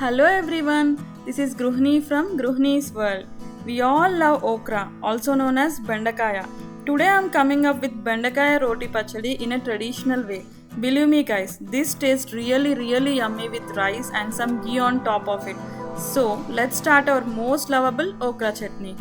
Hello everyone, this is Gruhini from Gruhinis World. We all love okra, also known as Bendakaya. Today I am coming up with Bendakaya Roti Pachadi in a traditional way. Believe me guys, this tastes really yummy with rice and some ghee on top of it. So let's start our most lovable okra chutney.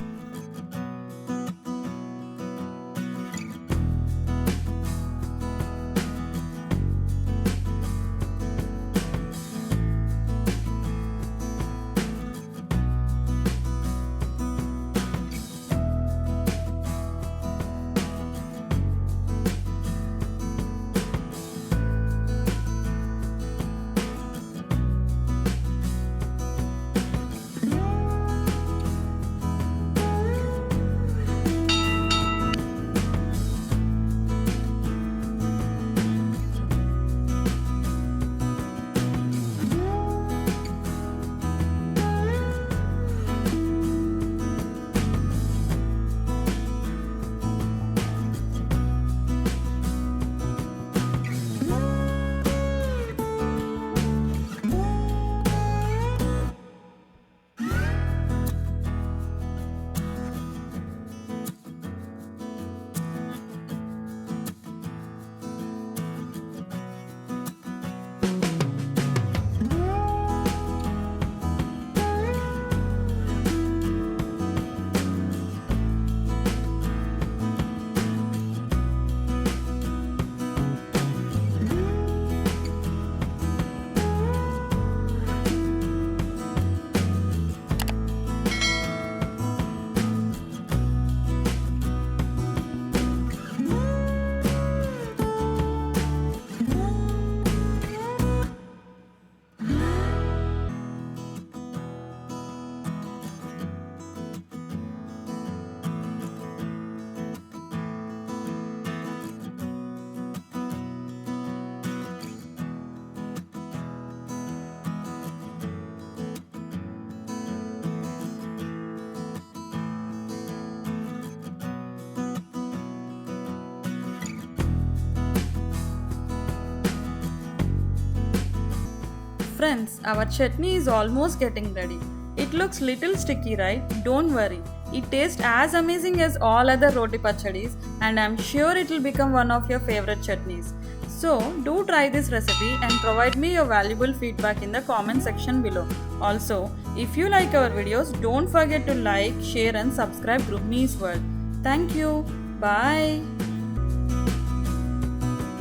Friends, our chutney is almost getting ready. It looks little sticky, right? Don't worry. It tastes as amazing as all other roti pachadis and I'm sure it will become one of your favorite chutneys. So, do try this recipe and provide me your valuable feedback in the comment section below. Also, if you like our videos, don't forget to like, share and subscribe Gruhinis World. Thank you. Bye.